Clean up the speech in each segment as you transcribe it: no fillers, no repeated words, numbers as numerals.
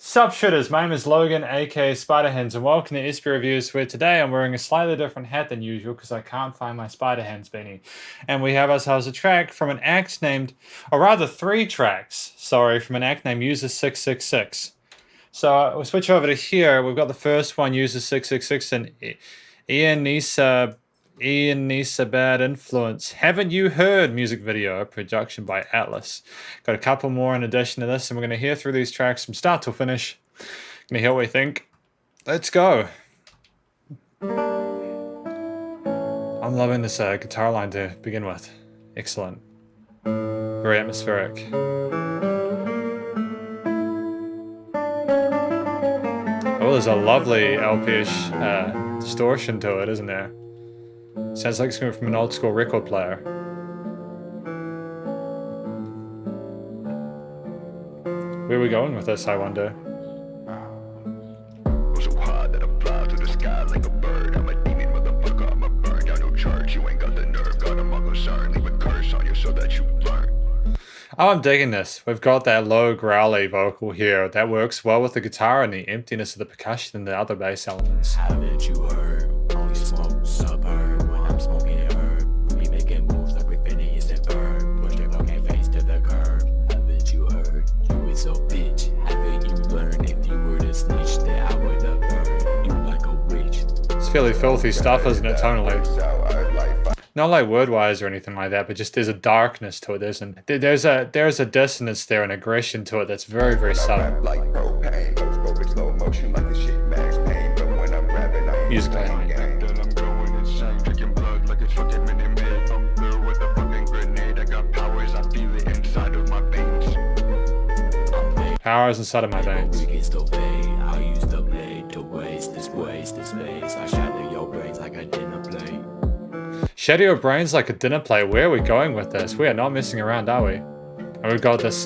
Sup shooters, my name is Logan aka Spiderhands and welcome to SP Reviews, where today I'm wearing a slightly different hat than usual because I can't find my Spiderhands beanie. And we have ourselves a track from an act named, or rather 3 tracks, sorry, from an act named USER666. So we'll switch over to here. We've got the first one, USER666, and Ian Nisa Bad Influence. Haven't You Heard music video, production by Atlas. Got a couple more in addition to this, and we're going to hear through these tracks from start till finish. Going to hear what we think. Let's go. I'm loving this guitar line to begin with. Excellent. Very atmospheric. Oh, there's a lovely LP-ish distortion to it, isn't there? Sounds like it's coming from an old school record player. Where are we going with this, I wonder? So hard that I fly to the sky like a bird. I'm a demon motherfucker, I'm a burn down no charge. You ain't got the nerve, got a muggle concern. Leave a curse on you so that you learn. Oh, I'm digging this. We've got that low growly vocal here that works well with the guitar and the emptiness of the percussion and the other bass elements. Haven't you heard? Only smoke suburb when I'm smoking herb. We making moves like we finished in bird. Push your fucking face to the curb. Haven't you heard? You is a bitch. Haven't you learned? If you were to snitch, then I would have burned you like a witch. It's fairly filthy stuff, isn't it, tonally? Not like word-wise or anything like that, but just there's a darkness to it. There's a dissonance there, an aggression to it that's very, very subtle. Musically, I mean. Powers inside of my veins. I'll use the blade to waste this space. I shatter your brains like a dinner plate. Shatter your brains like a dinner plate. Where are we going with this? We are not messing around, are we? And we've got this,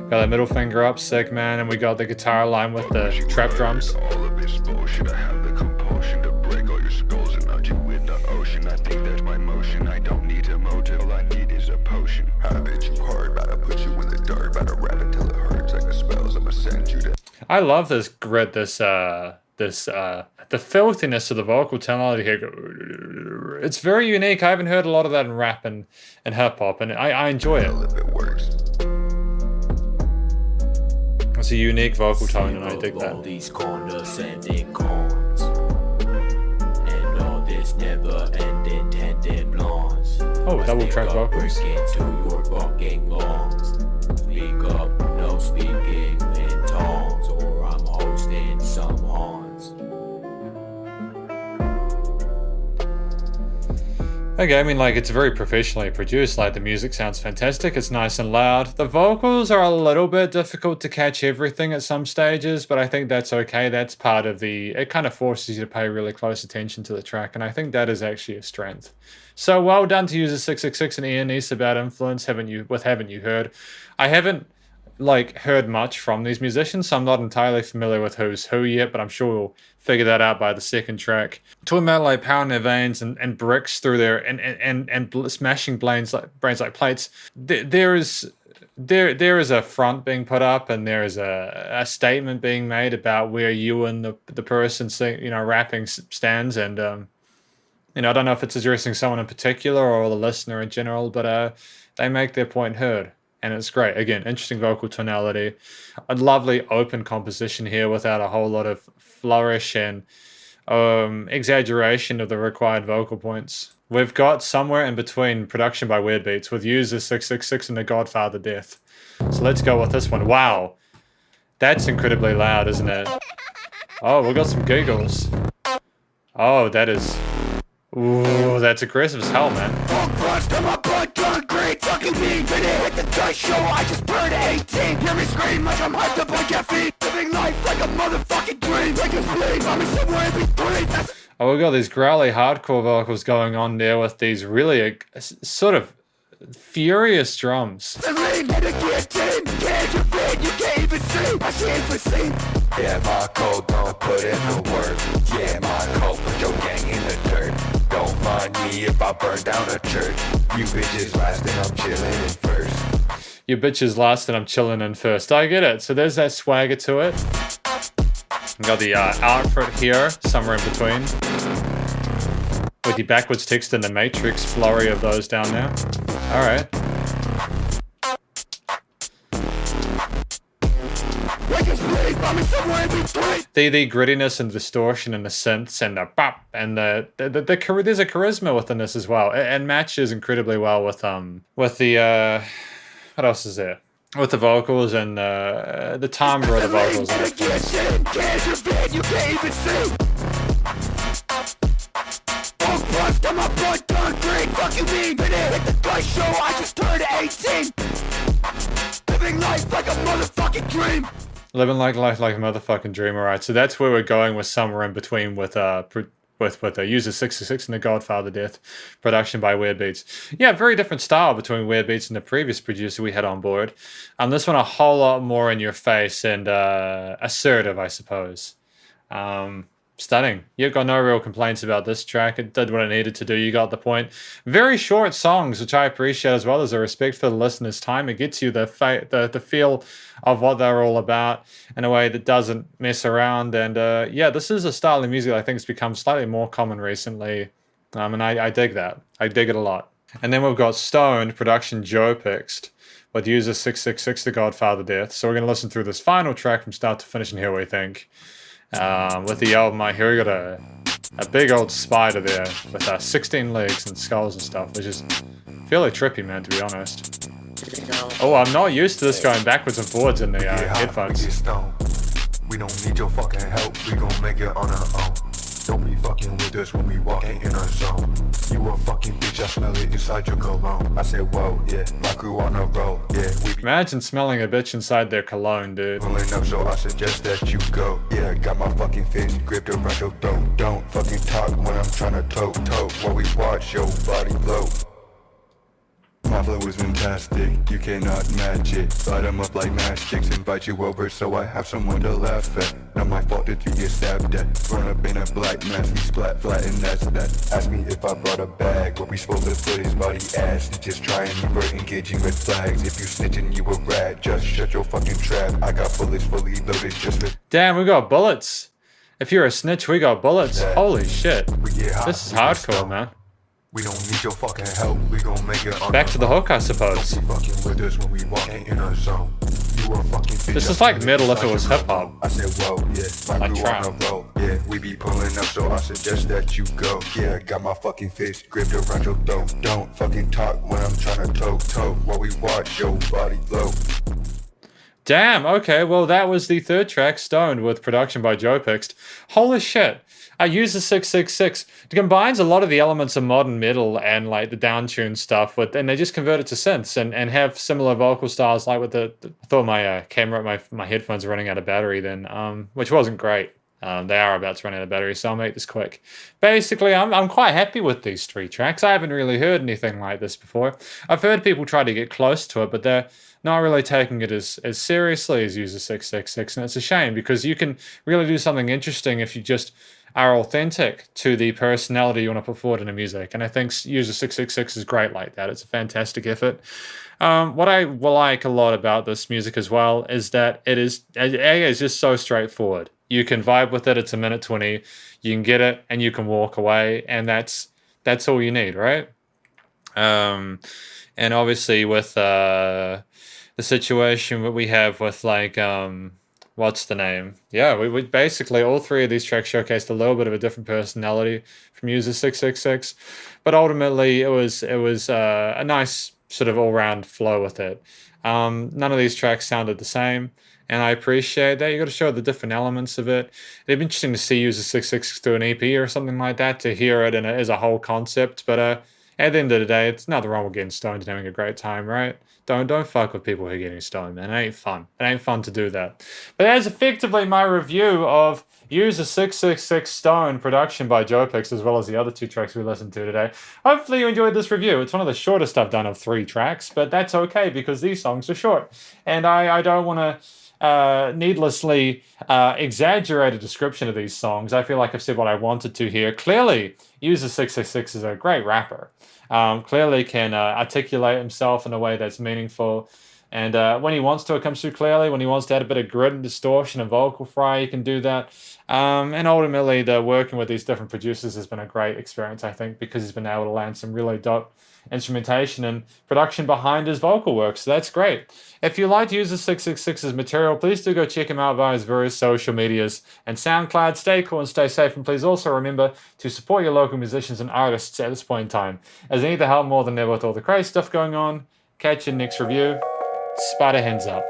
got the middle finger up, sick man, and we got the guitar line with the trap drums. All of this bullshit, I have the compulsion to break all your skulls and melt you with the ocean. I think that's my motion. I don't need a motive. All I need is a potion. Habit you hard, about to put you in the dirt, about to rap until it hurts like the spells. I'ma send you to. I love this grit, the filthiness of the vocal tonality here. It's very unique. I haven't heard a lot of that in rap and hip hop, and I enjoy it. If it works. It's a unique vocal tone, and I dig All that. these condescending cons and all this never-ending tended blondes. Oh, double track vocals. Break into your fucking lungs. Speak up, no speaking in tongues, or I'm hosting some horns. Okay, I mean, like, it's very professionally produced. Like, the music sounds fantastic. It's nice and loud. The vocals are a little bit difficult to catch everything at some stages, but I think that's okay. That's part of it kind of forces you to pay really close attention to the track, and I think that is actually a strength. So well done to USER666 and Ian Nisa Bad Influence. Haven't you heard? I haven't heard much from these musicians, so I'm not entirely familiar with who's who yet, but I'm sure we'll figure that out by the second track. Talking about like pounding their veins and bricks through their and smashing brains like plates. There is a front being put up, and there is a statement being made about where you and the person rapping stands, and I don't know if it's addressing someone in particular or the listener in general, but they make their point heard. And it's great. Again, interesting vocal tonality. A lovely open composition here without a whole lot of flourish and exaggeration of the required vocal points. We've got somewhere in between production by Weird Beats with USER666 and The Godfather Death. So let's go with this one. Wow. That's incredibly loud, isn't it? Oh, we've got some giggles. Oh, that is... Ooh, that's aggressive as hell, man. Fucking being today hit the dice show. I just turned 18. Hear me scream like I'm hyped up on caffeine. Living life like a motherfucking dream. Like a sleep, I'm somewhere in between. Oh, we got these growly hardcore vocals going on there with these really sort of furious drums. Yeah, my code don't put in the work. Yeah, my code put your gang in the dirt. Don't mind me if I burn down a church. You bitches last and I'm chilling in first. Your bitches last and I'm chilling in first. I get it. So there's that swagger to it. We got the outfit here, somewhere in between. With the backwards text and the matrix flurry of those down there. Alright. The grittiness and distortion and the synths and the bop and there's a charisma within this as well. And matches incredibly well with the what else is there? With the vocals and the timbre of the vocals. Living like life like a motherfucking dream. Alright, so that's where we're going with somewhere in between with USER666 and the Godfather Death production by Weird Beats. Yeah, very different style between Weird Beats and the previous producer we had on board. This one a whole lot more in your face and assertive, I suppose. Stunning. You've got no real complaints about this track. It did what it needed to do. You got the point. Very short songs, which I appreciate as well as a respect for the listener's time. It gets you the feel of what they're all about in a way that doesn't mess around. And yeah, this is a style of music I think has become slightly more common recently. And I dig that. I dig it a lot. And then we've got Stoned, production Joe Pixed, with USER666, The Godfather Death. So we're going to listen through this final track from start to finish and hear what we think. With the album I hear we got a big old spider there with 16 legs and skulls and stuff, which is fairly trippy, man, to be honest. Oh, I'm not used to this going backwards and forwards in the headphones. We don't need your fucking help, we gon' make it on our own. Don't be fucking with us when we walking in our zone. You a fucking bitch, I smell it inside your cologne. I said, whoa, yeah, my crew on a roll, yeah. Imagine smelling a bitch inside their cologne, dude. Pulling up, so I suggest that you go. Yeah, got my fucking fist gripped around your throat. Don't fucking talk when I'm trying to tote while we watch your body float. My flow is fantastic, you cannot match it. Light 'em up like matchsticks, invite you over so I have someone to laugh at. Not my fault that you get stabbed at. Run up in a black mask, we splat flat and that's that. Ask me if I brought a bag, what we supposed to put his body ass. Just try and revert engaging red flags. If you snitching, you a rat, just shut your fucking trap. I got bullets fully loaded just for... Damn, we got bullets. If you're a snitch, we got bullets. Holy shit. This is hardcore, man. We don't need your fucking help, we gon' make it on. Back to the hook, I suppose. Don't be fucking with us when we walking in our zone. You a fucking bitch. This is like metal if it was hip hop. I said, whoa, yeah, my crew on a roll. Yeah, we be pulling up, so I suggest that you go. Yeah, got my fucking fist gripped around your throat. Don't fucking talk when I'm trying to tote while we watch your body float. Damn, okay, well that was the third track, Stoned, with production by Joe Pixed. Holy shit. I use the USER666. It combines a lot of the elements of modern metal and like the downtuned stuff and they just convert it to synths and have similar vocal styles like with I thought my camera, my headphones are running out of battery then, which wasn't great. They are about to run out of battery, so I'll make this quick. Basically, I'm quite happy with these three tracks. I haven't really heard anything like this before. I've heard people try to get close to it, but they're not really taking it as seriously as USER666, and it's a shame because you can really do something interesting if you just are authentic to the personality you want to put forward in the music. And I think USER666 is great like that. It's a fantastic effort. What I like a lot about this music as well is that it is just so straightforward. You can vibe with it. It's a minute 20. You can get it and you can walk away, and that's all you need, right? And obviously with the situation that we have with like what's the name? Yeah, we basically all three of these tracks showcased a little bit of a different personality from USER666, but ultimately it was a nice sort of all-round flow with it. None of these tracks sounded the same, and I appreciate that. You got to show the different elements of it. It'd be interesting to see USER666 do an EP or something like that to hear it as a whole concept. But at the end of the day, it's nothing wrong with getting stoned and having a great time, right? Don't fuck with people who are getting stoned, man. It ain't fun. It ain't fun to do that. But that's effectively my review of USER666 Stoned, production by Joe Pixed, as well as the other two tracks we listened to today. Hopefully you enjoyed this review. It's one of the shortest I've done of 3 tracks, but that's okay because these songs are short. And I don't want to needlessly exaggerate a description of these songs. I feel like I've said what I wanted to here. Clearly, USER666 is a great rapper. Clearly can articulate himself in a way that's meaningful. And when he wants to, it comes through clearly. When he wants to add a bit of grit and distortion and vocal fry, he can do that. And ultimately, the working with these different producers has been a great experience, I think, because he's been able to land some really dope instrumentation and production behind his vocal work. So that's great. If you liked USER666's material, please do go check him out via his various social medias and SoundCloud. Stay cool and stay safe. And please also remember to support your local musicians and artists at this point in time, as they need the help more than ever with all the crazy stuff going on. Catch you in the next review. Spider hands up.